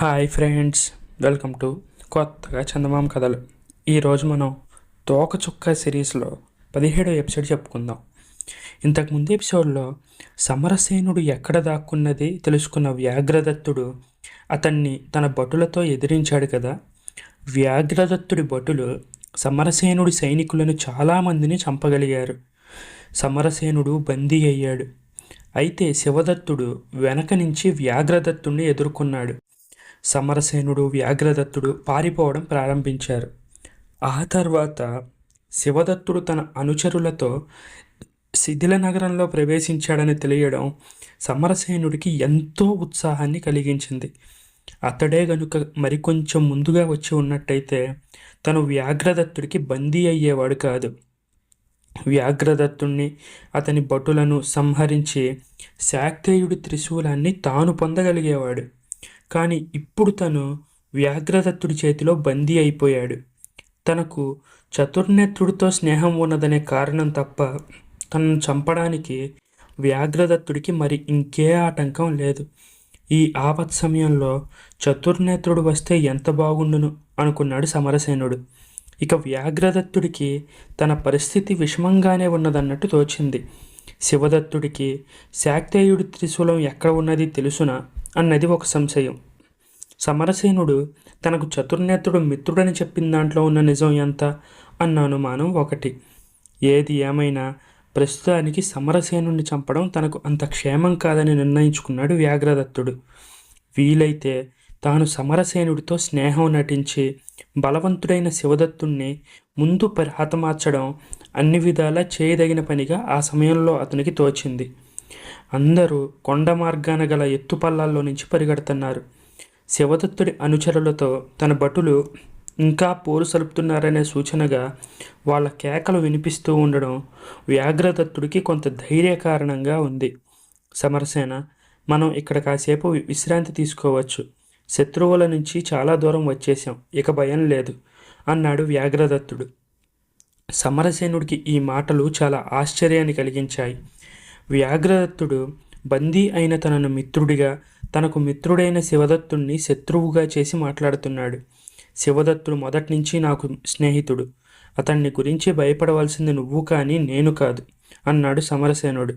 Hi friends, welcome to కొత్తగా చందమామ కథలు. ఈరోజు మనం తోకచుక్క సిరీస్లో 17వ ఎపిసోడ్ చెప్పుకుందాం. ఇంతకుముందు ఎపిసోడ్లో సమరసేనుడు ఎక్కడ దాక్కున్నది తెలుసుకున్న వ్యాఘ్రదత్తుడు అతన్ని తన భటులతో ఎదిరించాడు కదా. వ్యాఘ్రదత్తుడి భటులు సమరసేనుడి సైనికులను చాలామందిని చంపగలిగారు. సమరసేనుడు బందీ అయ్యాడు. అయితే శివదత్తుడు వెనక నుంచి వ్యాఘ్రదత్తుడిని ఎదుర్కొన్నాడు. సమరసేనుడు వ్యాఘ్రదత్తుడు పారిపోవడం ప్రారంభించారు. ఆ తర్వాత శివదత్తుడు తన అనుచరులతో శిథిల నగరంలో ప్రవేశించాడని తెలియడం సమరసేనుడికి ఎంతో ఉత్సాహాన్ని కలిగించింది. అతడే గనుక మరికొంచెం ముందుగా వచ్చి ఉన్నట్టయితే తను వ్యాఘ్రదత్తుడికి బందీ అయ్యేవాడు కాదు. వ్యాఘ్రదత్తుణ్ణి అతని భటులను సంహరించి శాక్తేయుడి త్రిశూలాన్ని తాను పొందగలిగేవాడు. కానీ ఇప్పుడు తను వ్యాఘ్రదత్తుడి చేతిలో బందీ అయిపోయాడు. తనకు చతుర్నేత్రుడితో స్నేహం ఉన్నదనే కారణం తప్ప తనను చంపడానికి వ్యాఘ్రదత్తుడికి మరి ఇంకే ఆటంకం లేదు. ఈ ఆపత్ సమయంలో చతుర్నేత్రుడు వస్తే ఎంత బాగుండును అనుకున్నాడు సమరసేనుడు. ఇక వ్యాఘ్రదత్తుడికి తన పరిస్థితి విషమంగానే ఉన్నదన్నట్టు తోచింది. శివదత్తుడికి శాక్తేయుడి త్రిశూలం ఎక్కడ ఉన్నది తెలుసునా అన్నది ఒక సంశయం. సమరసేనుడు తనకు చతుర్నేత్రుడు మిత్రుడని చెప్పిన దాంట్లో ఉన్న నిజం ఎంత అన్న అనుమానం ఒకటి. ఏది ఏమైనా ప్రస్తుతానికి సమరసేనుడిని చంపడం తనకు అంత క్షేమం కాదని నిర్ణయించుకున్నాడు వ్యాఘ్రదత్తుడు. వీలైతే తాను సమరసేనుడితో స్నేహం నటించి బలవంతుడైన శివదత్తుణ్ణి ముందు హతమార్చడం అన్ని విధాలా చేయదగిన పనిగా ఆ సమయంలో అతనికి తోచింది. అందరూ కొండ మార్గాన గల ఎత్తుపల్లాల్లో నుంచి పరిగెడుతున్నారు. శివదత్తుడి అనుచరులతో తన భటులు ఇంకా పోరు సలుపుతున్నారనే సూచనగా వాళ్ళ కేకలు వినిపిస్తూ ఉండడం వ్యాఘ్రదత్తుడికి కొంత ధైర్య కారణంగా ఉంది. సమరసేన, మనం ఇక్కడ కాసేపు విశ్రాంతి తీసుకోవచ్చు. శత్రువుల నుంచి చాలా దూరం వచ్చేసాం, ఇక భయం లేదు అన్నాడు వ్యాఘ్రదత్తుడు. సమరసేనుడికి ఈ మాటలు చాలా ఆశ్చర్యాన్ని కలిగించాయి. వ్యాఘ్రదత్తుడు బందీ అయిన తనను మిత్రుడిగా, తనకు మిత్రుడైన శివదత్తుణ్ణి శత్రువుగా చేసి మాట్లాడుతున్నాడు. శివదత్తుడు మొదటి నుంచి నాకు స్నేహితుడు, అతన్ని గురించి భయపడవలసింది నువ్వు కానీ నేను కాదు అన్నాడు సమరసేనుడు.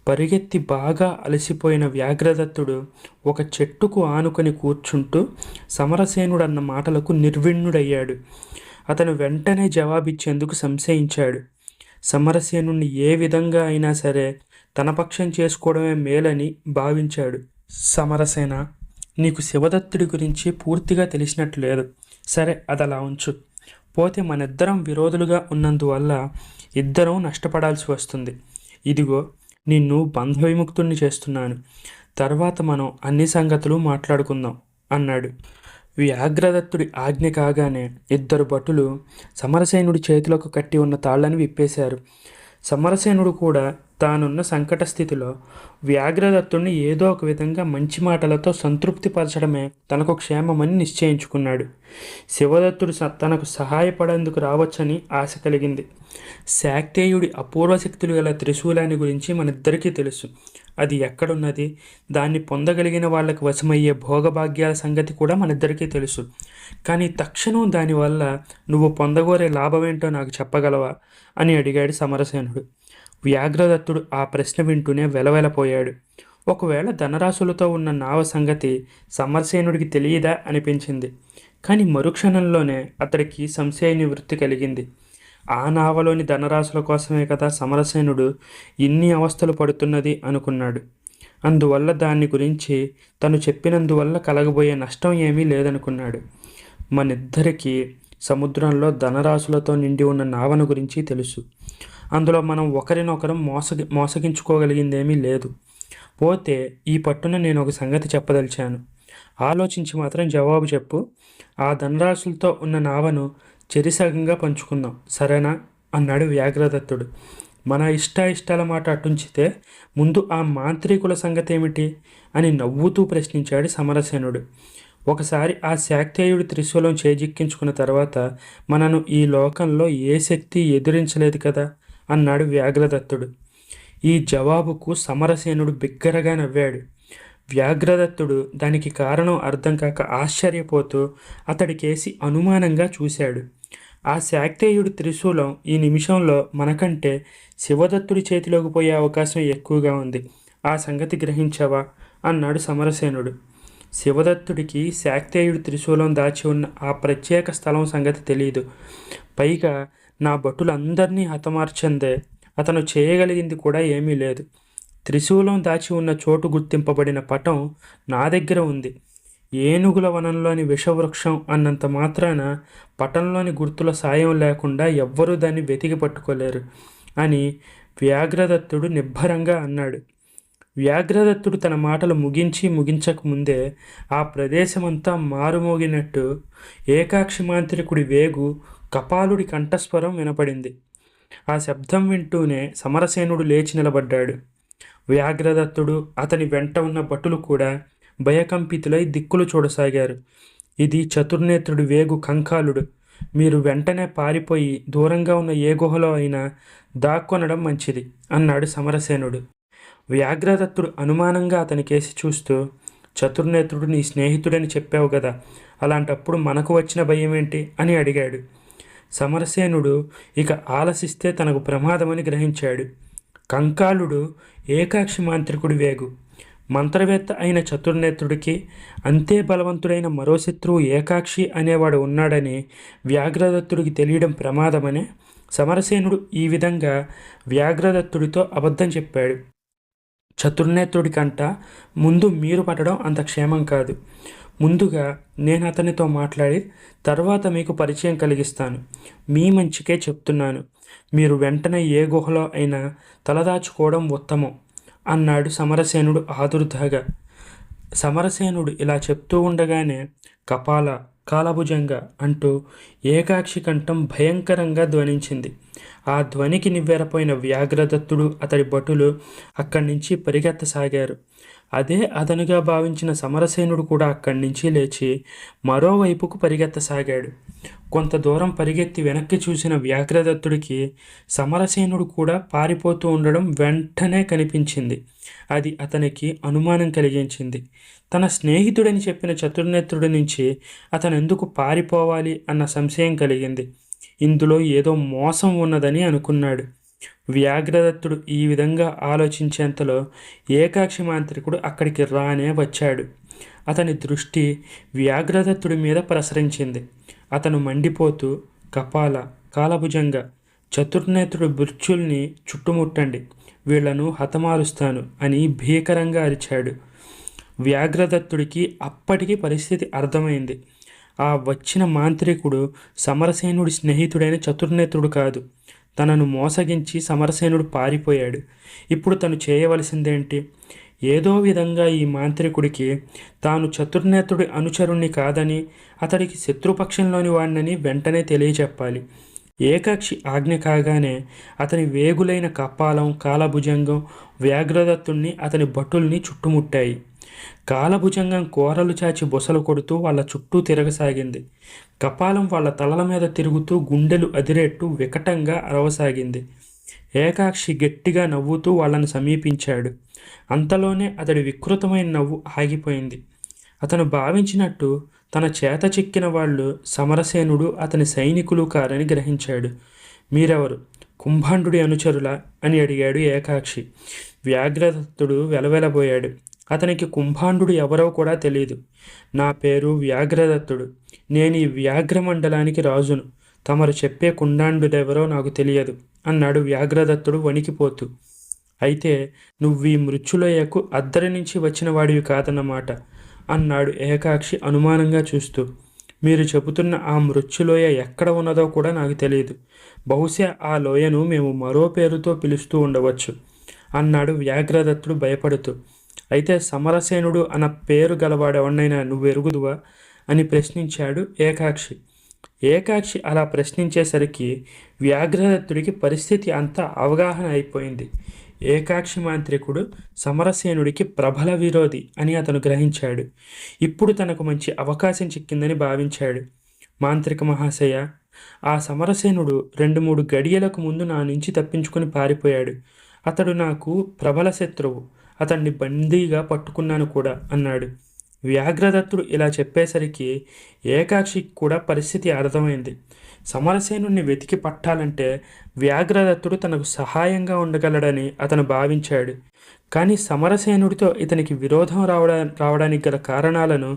పరిగెత్తి బాగా అలసిపోయిన వ్యాఘ్రదత్తుడు ఒక చెట్టుకు ఆనుకొని కూర్చుంటూ సమరసేనుడు అన్న మాటలకు నిర్విణ్ణుడయ్యాడు. అతను వెంటనే జవాబిచ్చేందుకు సంశయించాడు. సమరసేనుణ్ణి ఏ విధంగా అయినా సరే తన పక్షం చేసుకోవడమే మేలని భావించాడు. సమరసేన, నీకు శివదత్తుడి గురించి పూర్తిగా తెలిసినట్లు లేదు. సరే, అదలా ఉంచు. పోతే మనిద్దరం విరోధులుగా ఉన్నందువల్ల ఇద్దరం నష్టపడాల్సి వస్తుంది. ఇదిగో, నిన్ను బంధవిముక్తుణ్ణి చేస్తున్నాను. తర్వాత మనం అన్ని సంగతులు మాట్లాడుకుందాం అన్నాడు. వ్యాఘ్రదత్తుడి ఆజ్ఞ కాగానే ఇద్దరు భటులు సమరసేనుడి చేతులకు కట్టి ఉన్న తాళ్లను విప్పేశారు. సమరసేనుడు కూడా తానున్న సంకట స్థితిలో వ్యాఘ్రదత్తుడిని ఏదో ఒక విధంగా మంచి మాటలతో సంతృప్తిపరచడమే తనకు క్షేమమని నిశ్చయించుకున్నాడు. శివదత్తుడు తనకు సహాయపడేందుకు రావచ్చని ఆశ కలిగింది. శాక్తేయుడి అపూర్వ శక్తులు గల త్రిశూలాన్ని గురించి మనిద్దరికీ తెలుసు. అది ఎక్కడున్నది, దాన్ని పొందగలిగిన వాళ్ళకి వశమయ్యే భోగభాగ్యాల సంగతి కూడా మనిద్దరికీ తెలుసు. కానీ తక్షణం దానివల్ల నువ్వు పొందగోరే లాభమేంటో నాకు చెప్పగలవా అని అడిగాడు సమరసేనుడు. వ్యాఘ్రదత్తుడు ఆ ప్రశ్న వింటూనే వెలవెలపోయాడు. ఒకవేళ ధనరాశులతో ఉన్న నావ సంగతి సమరసేనుడికి తెలియదా అనిపించింది. కానీ మరుక్షణంలోనే అతడికి సంశయ నివృత్తి కలిగింది. ఆ నావలోని ధనరాశుల కోసమే కదా సమరసేనుడు ఇన్ని అవస్థలు పడుతున్నది అనుకున్నాడు. అందువల్ల దాన్ని గురించి తను చెప్పినందువల్ల కలగబోయే నష్టం ఏమీ లేదనుకున్నాడు. మనిద్దరికీ సముద్రంలో ధనరాశులతో నిండి ఉన్న నావను గురించి తెలుసు. అందులో మనం ఒకరినొకరం మోసగించుకోగలిగిందేమీ లేదు. పోతే ఈ పట్టున నేను ఒక సంగతి చెప్పదలిచాను. ఆలోచించి మాత్రం జవాబు చెప్పు. ఆ ధనరాశులతో ఉన్న నావను చెరిసగంగా పంచుకుందాం, సరేనా అన్నాడు వ్యాఘ్రదత్తుడు. మన ఇష్టాల మాట అటుంచితే ముందు ఆ మాంత్రికుల సంగతి ఏమిటి అని నవ్వుతూ ప్రశ్నించాడు సమరసేనుడు. ఒకసారి ఆ శాక్తేయుడి త్రిశూలం చేజిక్కించుకున్న తర్వాత మనను ఈ లోకంలో ఏ శక్తి ఎదిరించలేదు కదా అన్నాడు వ్యాఘ్రదత్తుడు. ఈ జవాబుకు సమరసేనుడు బిగ్గరగా నవ్వాడు. వ్యాఘ్రదత్తుడు దానికి కారణం అర్థం కాక ఆశ్చర్యపోతూ అతడికేసి అనుమానంగా చూశాడు. ఆ శాక్తేయుడి త్రిశూలం ఈ నిమిషంలో మనకంటే శివదత్తుడి చేతిలోకి పోయే అవకాశం ఎక్కువగా ఉంది. ఆ సంగతి గ్రహించావా అన్నాడు సమరసేనుడు. శివదత్తుడికి శాక్తేయుడి త్రిశూలం దాచి ఉన్న ఆ ప్రత్యేక స్థలం సంగతి తెలియదు. పైగా నా భటులందరినీ హతమార్చందే అతను చేయగలిగింది కూడా ఏమీ లేదు. త్రిశూలం దాచి ఉన్న చోటు గుర్తింపబడిన పటం నా దగ్గర ఉంది. ఏనుగుల వనంలోని విషవృక్షం అన్నంత మాత్రాన పటంలోని గుర్తుల సాయం లేకుండా ఎవ్వరూ దాన్ని వెతికి పట్టుకోలేరు అని వ్యాఘ్రదత్తుడు నిబ్బరంగా అన్నాడు. వ్యాఘ్రదత్తుడు తన మాటలు ముగించకముందే ఆ ప్రదేశమంతా మారుమోగినట్టు ఏకాక్షి మాంత్రికుడి వేగు కపాలుడి కంఠస్వరం వినపడింది. ఆ శబ్దం వింటూనే సమరసేనుడు లేచి నిలబడ్డాడు. వ్యాఘ్రదత్తుడు అతని వెంట ఉన్న భటులు కూడా భయకంపితులై దిక్కులు చూడసాగారు. ఇది చతుర్నేత్రుడి వేగు కంకాలుడు. మీరు వెంటనే పారిపోయి దూరంగా ఉన్న ఏ గుహలో అయినా దాక్కొనడం మంచిది అన్నాడు సమరసేనుడు. వ్యాఘ్రదత్తుడు అనుమానంగా అతనికేసి చూస్తూ, చతుర్నేత్రుడు నీ స్నేహితుడని చెప్పావు కదా, అలాంటప్పుడు మనకు వచ్చిన భయం ఏంటి అని అడిగాడు. సమరసేనుడు ఇక ఆలసిస్తే తనకు ప్రమాదమని గ్రహించాడు. కంకాలుడు ఏకాక్షి మాంత్రికుడి వేగు. మంత్రవేత్త అయిన చతుర్నేత్రుడికి అంతే బలవంతుడైన మరో శత్రువు ఏకాక్షి అనేవాడు ఉన్నాడని వ్యాఘ్రదత్తుడికి తెలియడం ప్రమాదమని సమరసేనుడు ఈ విధంగా వ్యాఘ్రదత్తుడితో అబద్ధం చెప్పాడు. చతుర్నేత్రుడి కంట ముందు మీరు పట్టడం అంత క్షేమం కాదు. ముందుగా నేను అతనితో మాట్లాడి తర్వాత మీకు పరిచయం కలిగిస్తాను. మీ మంచికే చెప్తున్నాను. మీరు వెంటనే ఏ గుహలో అయినా తలదాచుకోవడం ఉత్తమం అన్నాడు సమరసేనుడు ఆదుర్దాగా. సమరసేనుడు ఇలా చెప్తూ ఉండగానే కపాల కాలభుజంగ అంటూ ఏకాక్షి కంఠం భయంకరంగా ధ్వనించింది. ఆ ధ్వనికి నివ్వెరపోయిన వ్యాఘ్రదత్తుడు అతడి భటులు అక్కడి నుంచి పరిగెత్తసాగారు. అదే అదనుగా భావించిన సమరసేనుడు కూడా అక్కడి నుంచి లేచి మరోవైపుకు పరిగెత్తసాగాడు. కొంత దూరం పరిగెత్తి వెనక్కి చూసిన వ్యాఘ్రదత్తుడికి సమరసేనుడు కూడా పారిపోతూ ఉండడం వెంటనే కనిపించింది. అది అతనికి అనుమానం కలిగించింది. తన స్నేహితుడని చెప్పిన చతుర్నేత్రుడి నుంచి అతను ఎందుకు పారిపోవాలి అన్న సంశయం కలిగింది. ఇందులో ఏదో మోసం ఉన్నదని అనుకున్నాడు. వ్యాఘ్రదత్తుడు ఈ విధంగా ఆలోచించేంతలో ఏకాక్షి మాంత్రికుడు అక్కడికి రానే వచ్చాడు. అతని దృష్టి వ్యాఘ్రదత్తుడి మీద ప్రసరించింది. అతను మండిపోతూ కపాల కాలభుజంగ చతుర్నేత్రుడి బృచ్చుల్ని చుట్టుముట్టండి, వీళ్లను హతమారుస్తాను అని భీకరంగా అరిచాడు. వ్యాఘ్రదత్తుడికి అప్పటికి పరిస్థితి అర్థమైంది. ఆ వచ్చిన మాంత్రికుడు సమరసేనుడి స్నేహితుడైన చతుర్నేత్రుడు కాదు. తనను మోసగించి సమరసేనుడు పారిపోయాడు. ఇప్పుడు తను చేయవలసిందేంటి? ఏదో విధంగా ఈ మాంత్రికుడికి తాను చతుర్నేత్రుడి అనుచరుణ్ణి కాదని, అతడికి శత్రుపక్షంలోని వాడినని వెంటనే తెలియచెప్పాలి. ఏకాక్షి ఆజ్ఞ కాగానే అతని వేగులైన కపాలం కాలభుజంగం వ్యాఘ్రదత్తుణ్ణి అతని భటుల్ని చుట్టుముట్టాయి. కాలభుజంగం కోరలు చాచి బొసలు కొడుతూ వాళ్ళ చుట్టూ తిరగసాగింది. కపాలం వాళ్ళ తలల మీద తిరుగుతూ గుండెలు అదిరేట్టు వికటంగా అరవసాగింది. ఏకాక్షి గట్టిగా నవ్వుతూ వాళ్ళని సమీపించాడు. అంతలోనే అతడి వికృతమైన నవ్వు ఆగిపోయింది. అతను భావించినట్టు తన చేత చిక్కిన వాళ్ళు సమరసేనుడు అతని సైనికులు కారని గ్రహించాడు. మీరెవరు? కుంభాండుడి అనుచరులా అని అడిగాడు ఏకాక్షి. వ్యాఘ్రదత్తుడు వెలవెలబోయాడు. అతనికి కుంభాండుడు ఎవరో కూడా తెలియదు. నా పేరు వ్యాఘ్రదత్తుడు. నేను ఈ వ్యాఘ్రమండలానికి రాజును. తమరు చెప్పే కుండాండుడెవరో నాకు తెలియదు అన్నాడు వ్యాఘ్రదత్తుడు వణికిపోతూ. అయితే నువ్వు ఈ మృత్యులోయకు అద్దరి నుంచి వచ్చిన వాడివి కాదన్నమాట అన్నాడు ఏకాక్షి అనుమానంగా చూస్తూ. మీరు చెబుతున్న ఆ మృత్యులోయ ఎక్కడ ఉన్నదో కూడా నాకు తెలియదు. బహుశా ఆ లోయను మేము మరో పేరుతో పిలుస్తూ ఉండవచ్చు అన్నాడు వ్యాఘ్రదత్తుడు భయపడుతూ. అయితే సమరసేనుడు అన్న పేరు గలవాడెవన్నైనా నువ్వు ఎరుగుదువా అని ప్రశ్నించాడు ఏకాక్షి. ఏకాక్షి అలా ప్రశ్నించేసరికి వ్యాఘ్రదత్తుడికి పరిస్థితి అంతా అవగాహన అయిపోయింది. ఏకాక్షి మాంత్రికుడు సమరసేనుడికి ప్రబల విరోధి అని అతను గ్రహించాడు. ఇప్పుడు తనకు మంచి అవకాశం చిక్కిందని భావించాడు. మాంత్రిక మహాశయ, ఆ సమరసేనుడు 2-3 గడియలకు ముందు నా నుంచి తప్పించుకుని పారిపోయాడు. అతడు నాకు ప్రబల శత్రువు. అతన్ని బందీగా పట్టుకున్నాను కూడా అన్నాడు. వ్యాఘ్రదత్తుడు ఇలా చెప్పేసరికి ఏకాక్షికి కూడా పరిస్థితి అర్థమైంది. సమరసేనుణ్ణి వెతికి పట్టాలంటే వ్యాఘ్రదత్తుడు తనకు సహాయంగా ఉండగలడని అతను భావించాడు. కానీ సమరసేనుడితో ఇతనికి విరోధం రావడానికి గల కారణాలను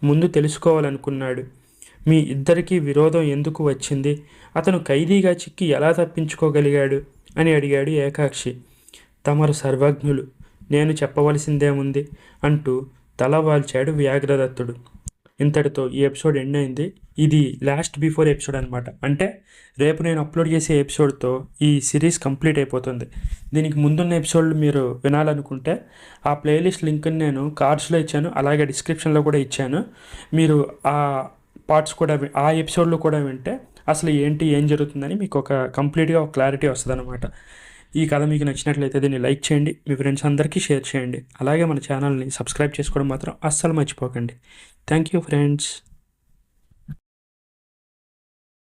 ముందు తెలుసుకోవాలనుకున్నాడు. మీ ఇద్దరికీ విరోధం ఎందుకు వచ్చింది? అతను ఖైదీగా చిక్కి ఎలా తప్పించుకోగలిగాడు అని అడిగాడు ఏకాక్షి. తమరు సర్వజ్ఞులు, నేను చెప్పవలసిందేముంది అంటూ తల వాల్చాడు వ్యాఘ్రదత్తుడు. ఇంతటితో ఈ ఎపిసోడ్ ఎండ్ అయింది. ఇది లాస్ట్ బిఫోర్ ఎపిసోడ్ అనమాట. అంటే రేపు నేను అప్లోడ్ చేసే ఎపిసోడ్తో ఈ సిరీస్ కంప్లీట్ అయిపోతుంది. దీనికి ముందున్న ఎపిసోడ్లు మీరు వినాలనుకుంటే ఆ ప్లేలిస్ట్ లింక్ని నేను కార్డ్స్లో ఇచ్చాను, అలాగే డిస్క్రిప్షన్లో కూడా ఇచ్చాను. మీరు ఆ పార్ట్స్ కూడా ఆ ఎపిసోడ్లో కూడా వింటే అసలు ఏంటి ఏం జరుగుతుందని మీకు ఒక కంప్లీట్గా ఒక క్లారిటీ వస్తుంది అనమాట. ఈ కథ మీకు నచ్చినట్లయితే దీన్ని లైక్ చేయండి, మీ ఫ్రెండ్స్ అందరికీ షేర్ చేయండి. అలాగే మన ఛానల్ని సబ్స్క్రైబ్ చేసుకోవడం మాత్రం అస్సలు మర్చిపోకండి. Thank you friends.